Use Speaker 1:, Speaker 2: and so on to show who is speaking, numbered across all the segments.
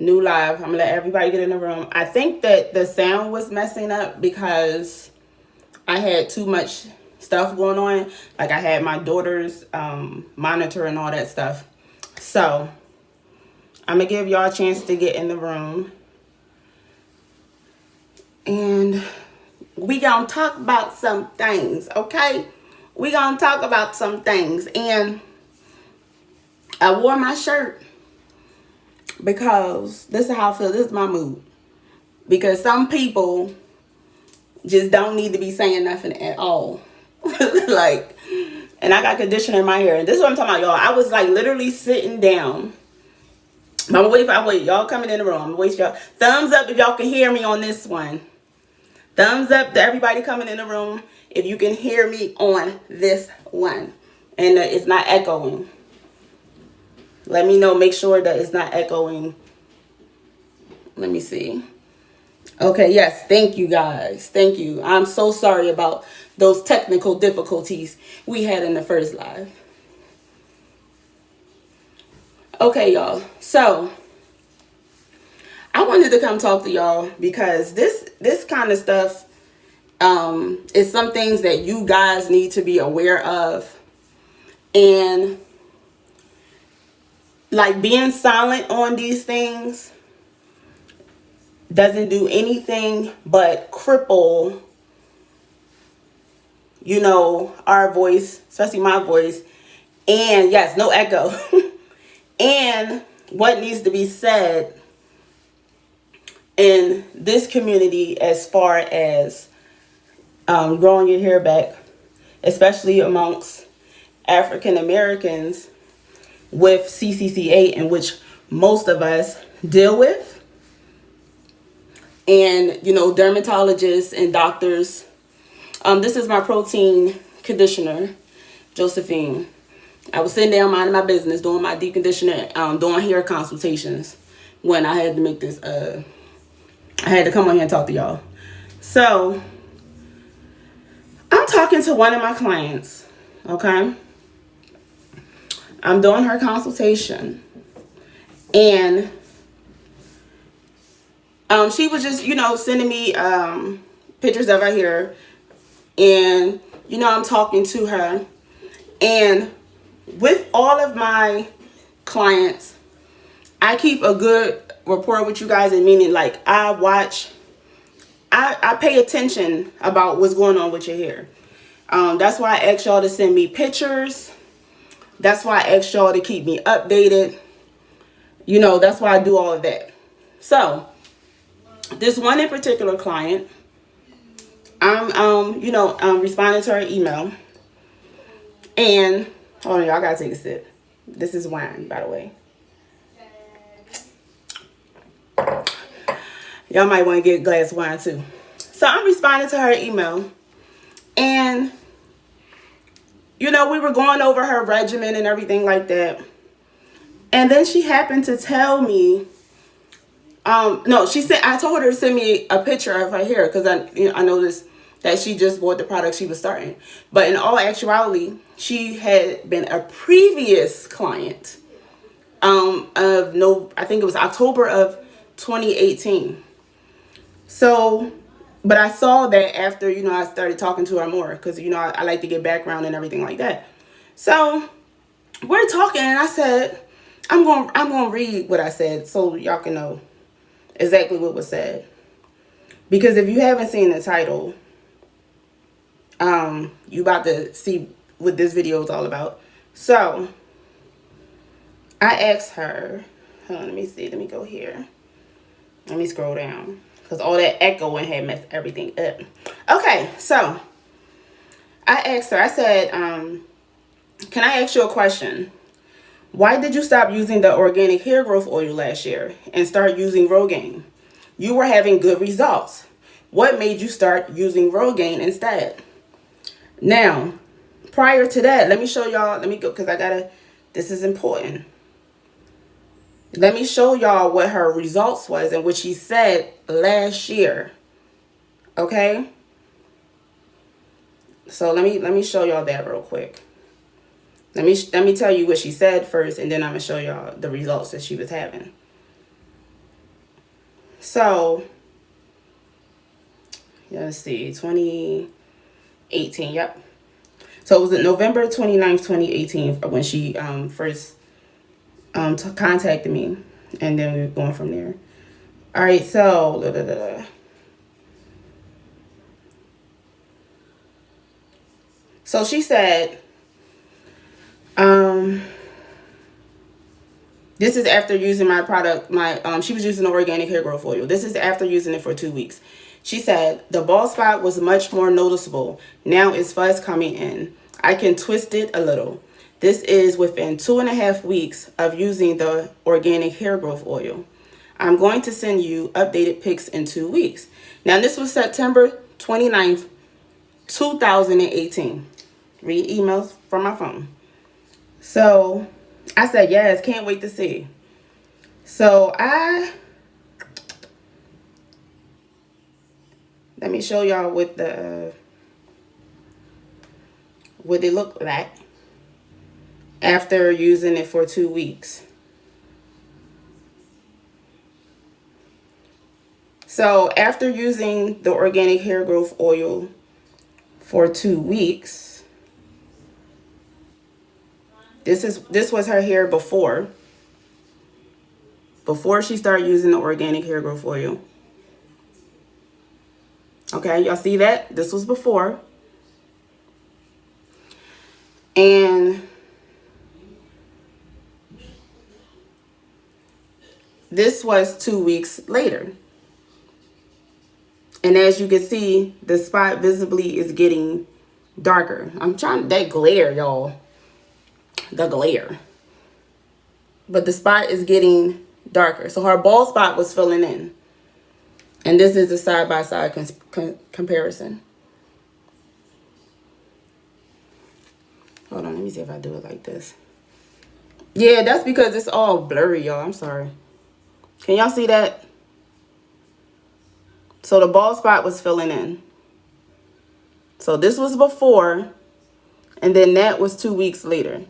Speaker 1: New live. I'm gonna let everybody get in the room. I think that the sound was messing up because I had too much stuff going on. Like I had my daughter's monitor and all that stuff. So I'm gonna give y'all a chance to get in the room. And we gonna talk about some things, okay? We gonna talk about some things. And I wore my shirt because this is how I feel. This is my mood. Because some people just don't need to be saying nothing at all. Like, and I got conditioner in my hair. And this is what I'm talking about, y'all. I was like literally sitting down. I'm gonna wait. Y'all coming in the room. I'm gonna wait y'all. Thumbs up if y'all can hear me on this one. Thumbs up to everybody coming in the room if you can hear me on this one. And it's not echoing. Let me know. Make sure that it's not echoing. Let me see. Okay, yes. Thank you, guys. Thank you. I'm so sorry about those technical difficulties we had in the first live. Okay, y'all. So, I wanted to come talk to y'all because this kind of stuff is some things that you guys need to be aware of. And like being silent on these things doesn't do anything but cripple, you know, our voice, especially my voice. And yes, no echo. And what needs to be said in this community as far as growing your hair back, especially amongst African Americans with ccca, in which most of us deal with. And, you know, dermatologists and doctors. This is my protein conditioner, Josephine. I was sitting down minding my business, doing my deep conditioner, doing hair consultations when I had to make this, I had to come on here and talk to y'all. So, I'm talking to one of my clients, okay? I'm doing her consultation. And she was just, you know, sending me pictures of her hair. And, you know, I'm talking to her. And with all of my clients, I keep a good rapport with you guys, and meaning like I pay attention about what's going on with your hair. That's why I asked y'all to send me pictures. That's why I asked y'all to keep me updated. You know, that's why I do all of that. So, this one in particular client, I'm responding to her email. And, hold on, y'all gotta take a sip. This is wine, by the way. Y'all might want to get a glass of wine too. So I'm responding to her email. And, you know, we were going over her regimen and everything like that. And then she happened to tell me, I told her to send me a picture of her hair because I noticed that she just bought the product she was starting. But in all actuality, she had been a previous client I think it was October of 2018. So, but I saw that after, you know, I started talking to her more because, you know, I like to get background and everything like that. So we're talking and I said, I'm going to read what I said so y'all can know exactly what was said. Because if you haven't seen the title, you about to see what this video is all about. So I asked her, hold on, let me see. Let me go here. Let me scroll down because all that echoing had messed everything up. Okay, so I asked her, I said, can I ask you a question? Why did you stop using the organic hair growth oil last year and start using Rogaine? You were having good results. What made you start using Rogaine instead? Now, prior to that, let me show y'all, let me go, because this is important. Let me show y'all what her results was and what she said last year. Okay? So let me show y'all that real quick. Let me tell you what she said first, and then I'm gonna show y'all the results that she was having. So, let's see, 2018, yep. So it was November 29th, 2018 when she first contacted me. And then we were going from there. All right, so... So she said, this is after using my product, she was using the organic hair growth oil. This is after using it for 2 weeks. She said, the bald spot was much more noticeable. Now it's fuzz coming in. I can twist it a little. This is within 2.5 weeks of using the organic hair growth oil. I'm going to send you updated pics in 2 weeks. Now this was September 29th, 2018. Read emails from my phone. So I said, yes, can't wait to see. So let me show y'all what it looked like after using it for 2 weeks. So after using the organic hair growth oil for 2 weeks, this was her hair before she started using the organic hair growth oil. Okay, y'all see that? This was before. And this was 2 weeks later. And as you can see, the spot visibly is getting darker. That glare, y'all. The glare. But the spot is getting darker. So her bald spot was filling in. And this is a side-by-side comparison. Hold on, let me see if I do it like this. Yeah, that's because it's all blurry, y'all. I'm sorry. Can y'all see that? So the bald spot was filling in. So this was before, and then that was 2 weeks later.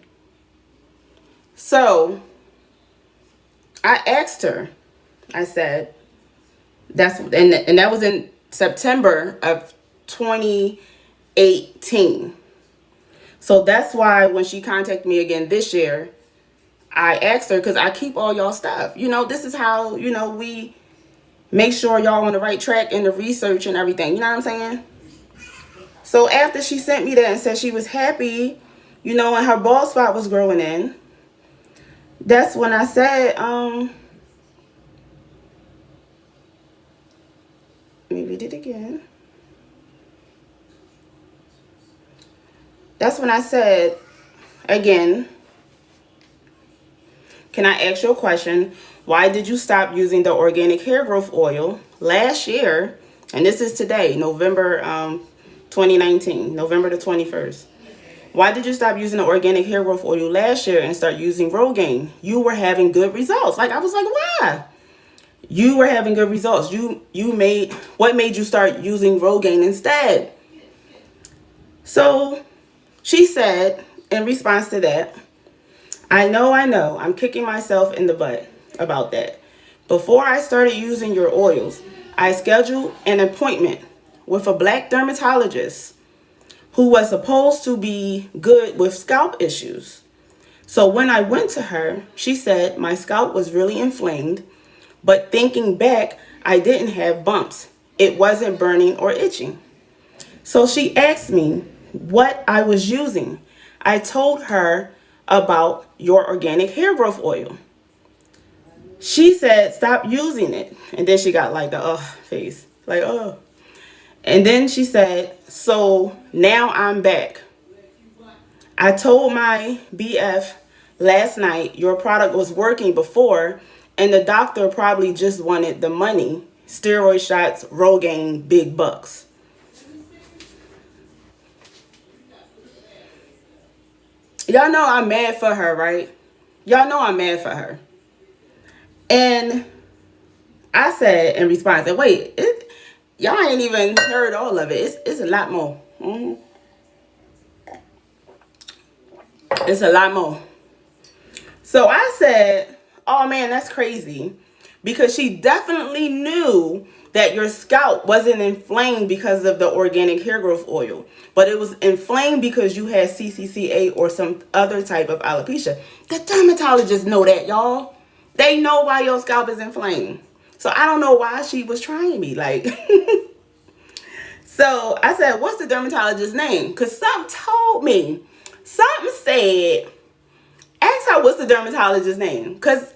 Speaker 1: So I asked her, I said, and that was in September of 2018. So that's why when she contacted me again this year, I asked her, because I keep all y'all stuff. You know, this is how, we make sure y'all on the right track in the research and everything. You know what I'm saying? So after she sent me that and said she was happy, and her bald spot was growing in, that's when I said, let me read it again. That's when I said, again, can I ask you a question? Why did you stop using the organic hair growth oil last year? And this is today, November 2019, November the 21st. Why did you stop using the organic hair growth oil last year and start using Rogaine? You were having good results. I was like, why? You were having good results. What made you start using Rogaine instead? So she said, in response to that, I know, I'm kicking myself in the butt about that. Before I started using your oils, I scheduled an appointment with a black dermatologist who was supposed to be good with scalp issues. So when I went to her, she said my scalp was really inflamed, but thinking back, I didn't have bumps. It wasn't burning or itching. So she asked me what I was using. I told her about your organic hair growth oil. She said, stop using it. And then she got like the face. Like, oh. And then she said, so now I'm back. I told my BF last night your product was working before, and the doctor probably just wanted the money. Steroid shots, Rogaine, big bucks. Y'all know I'm mad for her, right? Y'all know I'm mad for her. And I said in response, wait, y'all ain't even heard all of it. It's a lot more. It's a lot more. So I said, oh man, that's crazy. because she definitely knew that your scalp wasn't inflamed because of the organic hair growth oil, but it was inflamed because you had ccca or some other type of alopecia. The dermatologists know that, y'all. They know why your scalp is inflamed. So I don't know why she was trying me, like. So I said, what's the dermatologist's name? Because something told me, something said, ask her what's the dermatologist's name, because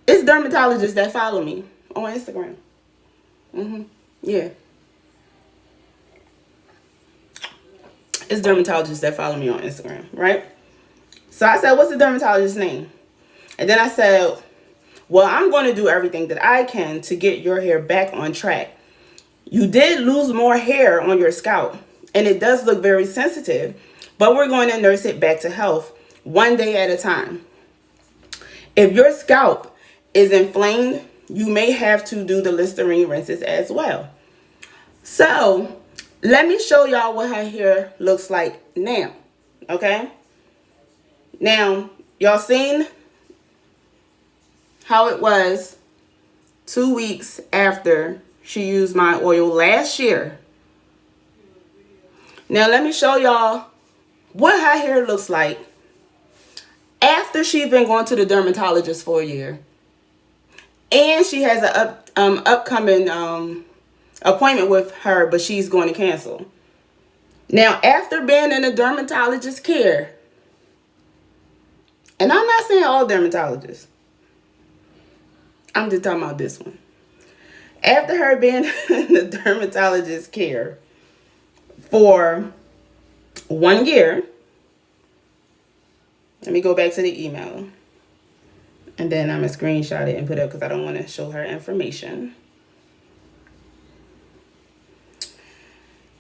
Speaker 1: it's dermatologists that follow me on Instagram. Yeah. It's dermatologists that follow me on Instagram, right? So I said, what's the dermatologist's name? And then I said, well, I'm going to do everything that I can to get your hair back on track. You did lose more hair on your scalp, and it does look very sensitive, but we're going to nurse it back to health one day at a time. If your scalp is inflamed, you may have to do the Listerine rinses as well. So let me show y'all what her hair looks like now, okay? Now, y'all seen how it was 2 weeks after she used my oil last year. Now let me show y'all what her hair looks like after she's been going to the dermatologist for a year, and she has an upcoming appointment with her, but she's going to cancel. Now, after being in a dermatologist care, and I'm not saying all dermatologists, I'm just talking about this one. After her being in the dermatologist care for 1 year, let me go back to the email. And then I'm going to screenshot it and put it up because I don't want to show her information.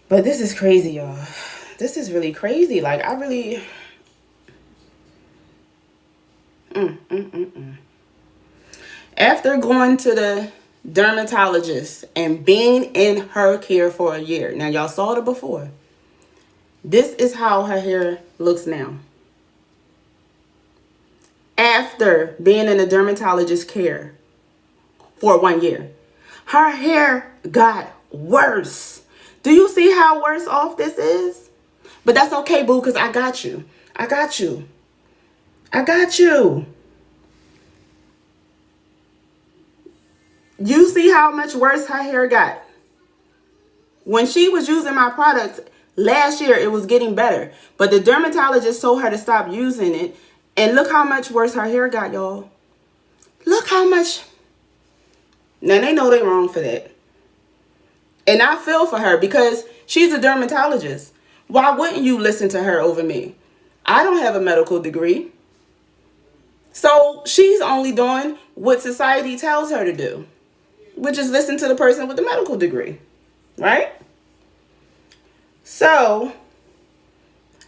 Speaker 1: But this is crazy, y'all. This is really crazy. Like, I really... After going to the dermatologist and being in her care for a year. Now, y'all saw it before. This is how her hair looks now. After being in a dermatologist care for 1 year, her hair got worse. Do you see how worse off this is? But that's okay, boo, because I got you. I got you. I got you. You see how much worse her hair got? When she was using my products last year, it was getting better. But the dermatologist told her to stop using it. And look how much worse her hair got, y'all. Look how much. Now, they know they're wrong for that. And I feel for her because she's a dermatologist. Why wouldn't you listen to her over me? I don't have a medical degree. So she's only doing what society tells her to do, which is listen to the person with the medical degree, right? So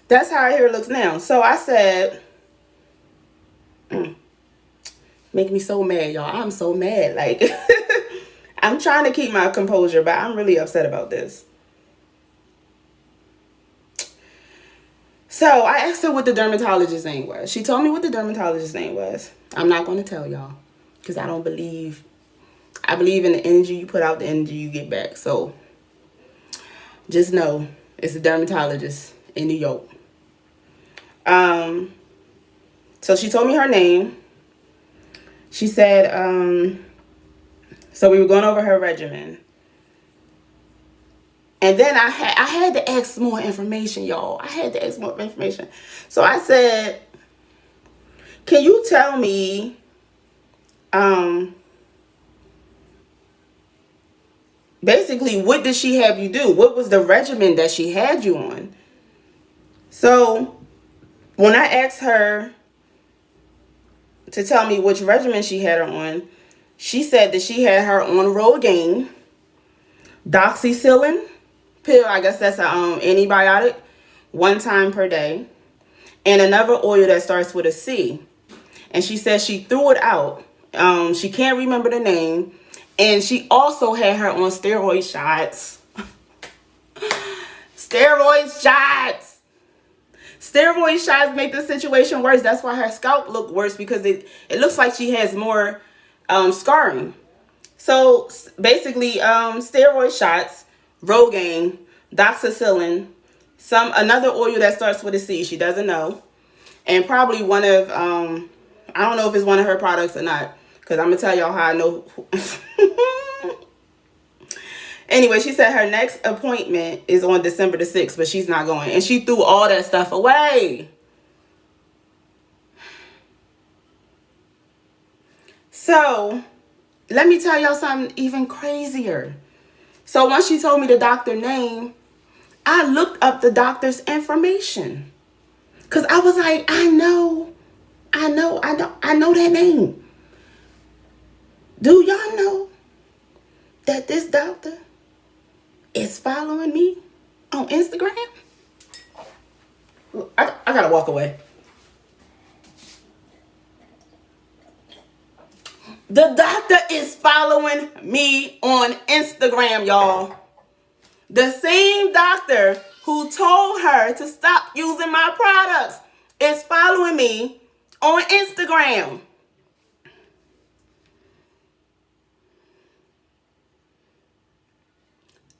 Speaker 1: that's how her hair looks now. So I said, make me so mad, y'all. I'm so mad. Like, I'm trying to keep my composure, but I'm really upset about this. So I asked her what the dermatologist's name was. She told me what the dermatologist's name was. I'm not going to tell y'all because I believe in the energy you put out, the energy you get back. So just know it's a dermatologist in New York. So she told me her name. She said, so we were going over her regimen. And then I had to ask more information, y'all. I had to ask more information. So I said, can you tell me, basically, what did she have you do? What was the regimen that she had you on? So when I asked her to tell me which regimen she had her on, she said that she had her on Rogaine, doxycycline pill, I guess that's an antibiotic, 1 time per day, and another oil that starts with a C. And she said she threw it out. She can't remember the name. And she also had her on steroid shots. Steroid shots. Steroid shots make the situation worse. That's why her scalp looked worse, because it looks like she has more scarring. So basically, steroid shots, Rogaine, doxycycline, another oil that starts with a C. She doesn't know, and probably one of I don't know if it's one of her products or not, because I'm gonna tell y'all how I know. Anyway, she said her next appointment is on December the 6th, but she's not going, and she threw all that stuff away. So let me tell y'all something even crazier. So once she told me the doctor name, I looked up the doctor's information. Because I was like, I know that name. Do y'all know that this doctor is following me on Instagram? I gotta walk away. The doctor is following me on Instagram, y'all. The same doctor who told her to stop using my products is following me on Instagram.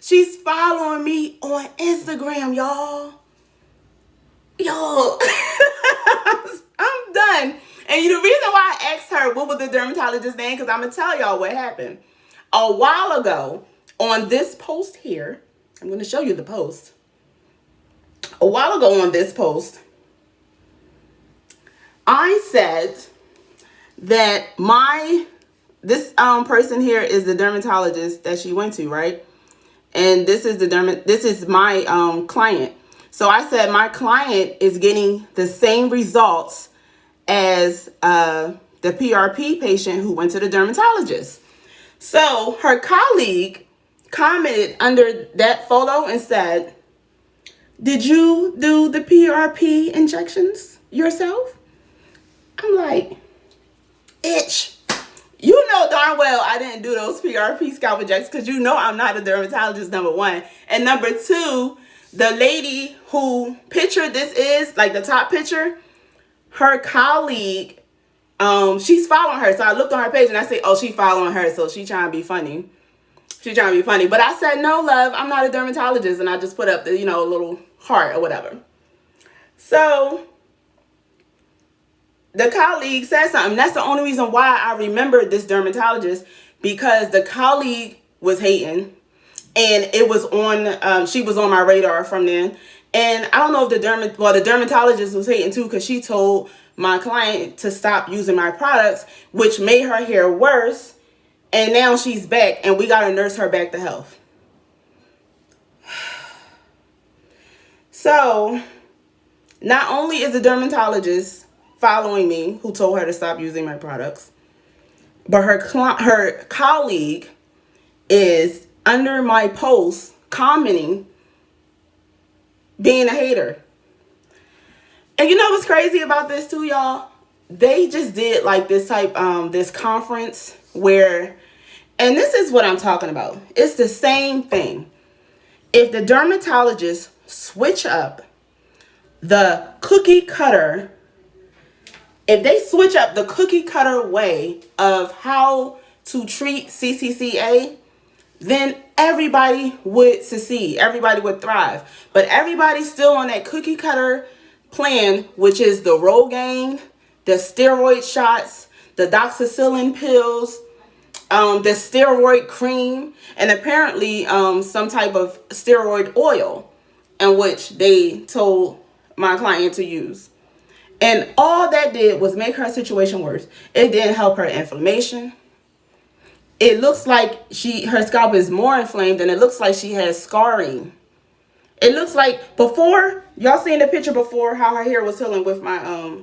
Speaker 1: She's following me on Instagram, y'all. Yo, I'm done. And the reason why I asked her what was the dermatologist's name, because I'm going to tell y'all what happened. A while ago, on this post here, I'm going to show you the post. A while ago on this post, I said that this person here is the dermatologist that she went to, right? And this is my client. So I said my client is getting the same results as the PRP patient who went to the dermatologist. So her colleague commented under that photo and said, "Did you do the PRP injections yourself?" I'm like, itch. You know darn well I didn't do those PRP scalp injections, because you know I'm not a dermatologist, number one. And number two, the lady who picture this is, like the top picture, her colleague, she's following her. So I looked on her page and I say, oh, she following her, so she trying to be funny. She's trying to be funny. But I said, no, love, I'm not a dermatologist. And I just put up the, little heart or whatever. So the colleague said something. That's the only reason why I remembered this dermatologist, because the colleague was hating, and it was on, she was on my radar from then. And I don't know if the dermatologist was hating too, because she told my client to stop using my products, which made her hair worse. And now she's back, and we got to nurse her back to health. So not only is the dermatologist following me, who told her to stop using my products, but her colleague is under my post commenting, being a hater. And you know what's crazy about this too, y'all? They just did like this this conference where, and this is what I'm talking about. It's the same thing. If the dermatologists switch up the cookie cutter, if they switch up the cookie cutter way of how to treat ccca, then everybody would succeed. Everybody would thrive. But everybody's still on that cookie cutter plan, which is the Rogaine, the steroid shots, the doxycycline pills, the steroid cream, and apparently some type of steroid oil, in which they told my client to use. And all that did was make her situation worse. It didn't help her inflammation. It looks like her scalp is more inflamed, and it looks like she has scarring. It looks like before, y'all seen the picture before, how her hair was healing with my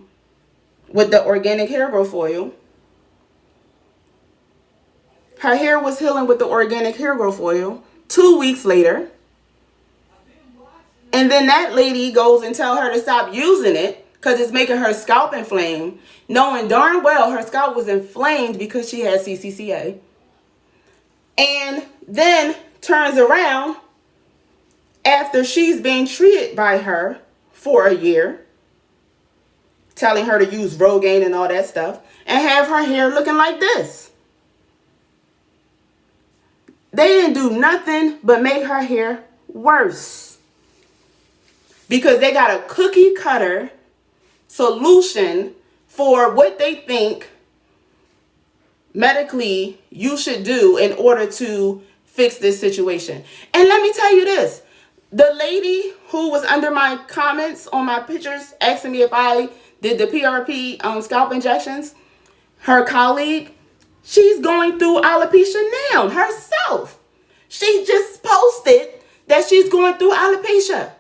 Speaker 1: with the organic hair growth oil. Her hair was healing with the organic hair growth oil 2 weeks later. And then that lady goes and tell her to stop using it because it's making her scalp inflamed, knowing darn well her scalp was inflamed because she had ccca. And then turns around after she's being treated by her for a year, telling her to use Rogaine and all that stuff, and have her hair looking like this. they didn't do nothing but make her hair worse. Because they got a cookie cutter solution for what they think medically you should do in order to fix this situation. And let me tell you this. The lady who was under my comments on my pictures asking me if I did the PRP scalp injections, her colleague, she's going through alopecia now herself. She just posted that she's going through alopecia.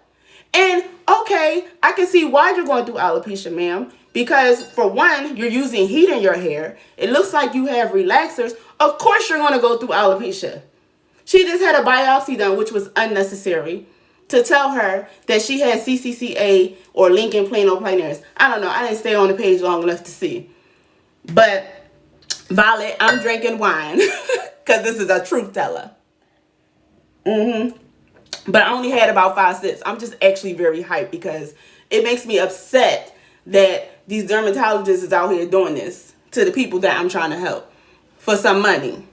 Speaker 1: And okay, I can see why you're going through alopecia, ma'am. Because for one, you're using heat in your hair. It looks like you have relaxers. Of course you're going to go through alopecia. She just had a biopsy done, which was unnecessary, to tell her that she had ccca or Lincoln planoplanaris. I don't know. I didn't stay on the page long enough to see. But Violet, I'm drinking wine because this is a truth teller. But I only had about 5 sips. I'm just actually very hyped because it makes me upset that these dermatologists is out here doing this to the people that I'm trying to help for some money.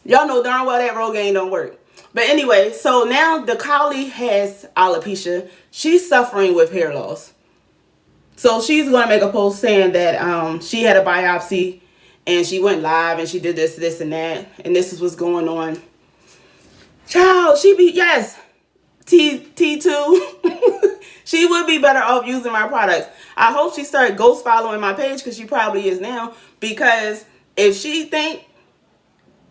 Speaker 1: Y'all know darn well that Rogaine don't work. But anyway, so now the colleague has alopecia. She's suffering with hair loss. So she's going to make a post saying that she had a biopsy and she went live and she did this, and that. And this is what's going on. Child, yes, T2. She would be better off using my products. I hope she started ghost following my page because she probably is now. Because if she think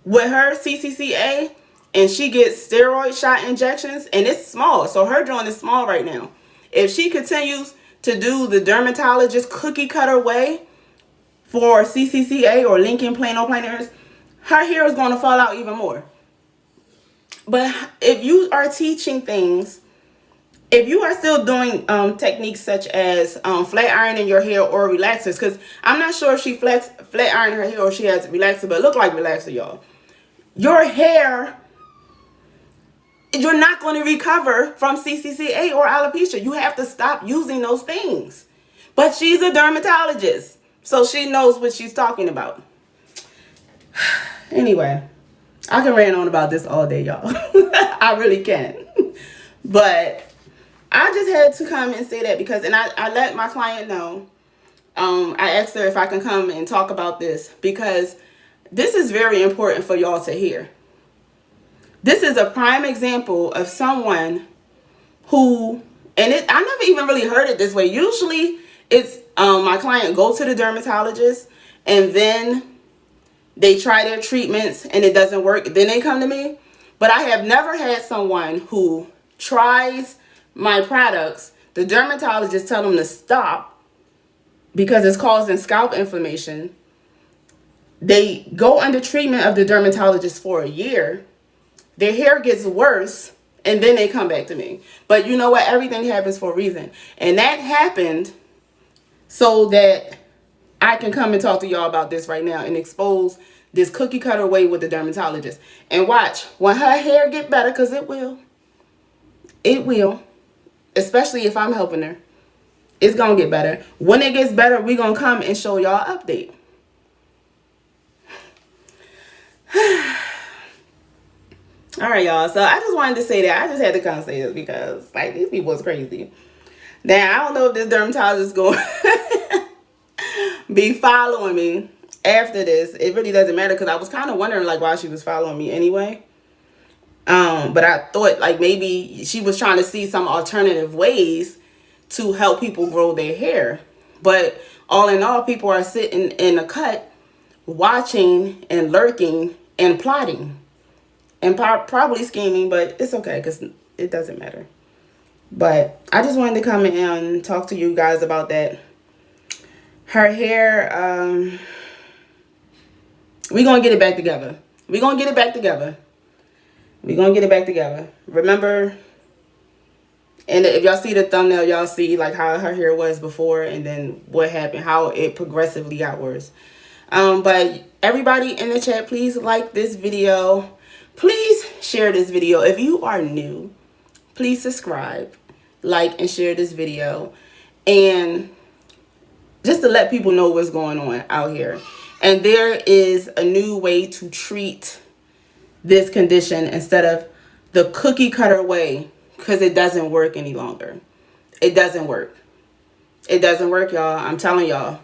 Speaker 1: with her ccca and she gets steroid shot injections, and it's small, so her joint is small right now. If she continues to do the dermatologist cookie cutter way for ccca or Lincoln planoplanaris, her hair is going to fall out even more. But if you are teaching things, if you are still doing techniques such as flat ironing your hair or relaxers, because I'm not sure if she flat ironed her hair or she has relaxer, but it look like relaxer, y'all. Your hair, you're not going to recover from ccca or alopecia. You have to stop using those things. But she's a dermatologist, so she knows what she's talking about. Anyway, I can rant on about this all day, y'all. I really can. But I just had to come and say that because, and I let my client know. I asked her if I can come and talk about this because this is very important for y'all to hear. This is a prime example of someone who, and I never even really heard it this way. Usually it's my client go to the dermatologist and then they try their treatments and it doesn't work. Then they come to me. But I have never had someone who tries my products, the dermatologist tell them to stop because it's causing scalp inflammation. They go under treatment of the dermatologist for a year. Their hair gets worse and then they come back to me. But you know what? Everything happens for a reason. And that happened so that I can come and talk to y'all about this right now and expose this cookie cutter way with the dermatologist. And watch, when her hair get better, because it will, especially if I'm helping her, it's going to get better. When it gets better, we're going to come and show y'all update. All right, y'all. So I just wanted to say that. I just had to come say this because, like, these people is crazy. Now, I don't know if this dermatologist is going to be following me after this. It really doesn't matter because I was kind of wondering, like, why she was following me anyway. But I thought, like, maybe she was trying to see some alternative ways to help people grow their hair. But all in all, people are sitting in a cut watching and lurking and plotting. And probably scheming, but it's okay because it doesn't matter. But I just wanted to come and talk to you guys about that. Her hair, we're going to get it back together. We're going to get it back together. We're going to get it back together. Remember, and if y'all see the thumbnail, y'all see like how her hair was before and then what happened, how it progressively got worse. But everybody in the chat, please like this video. Please share this video. If you are new, please subscribe, like, and share this video. And just to let people know what's going on out here. And there is a new way to treat this condition instead of the cookie cutter way, because it doesn't work any longer. It doesn't work. It doesn't work, y'all. I'm telling y'all.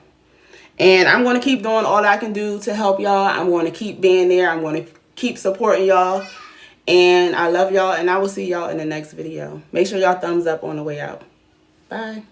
Speaker 1: And I'm going to keep doing all I can do to help y'all. I'm going to keep being there. I'm going to keep supporting y'all. And I love y'all. And I will see y'all in the next video. Make sure y'all thumbs up on the way out. Bye.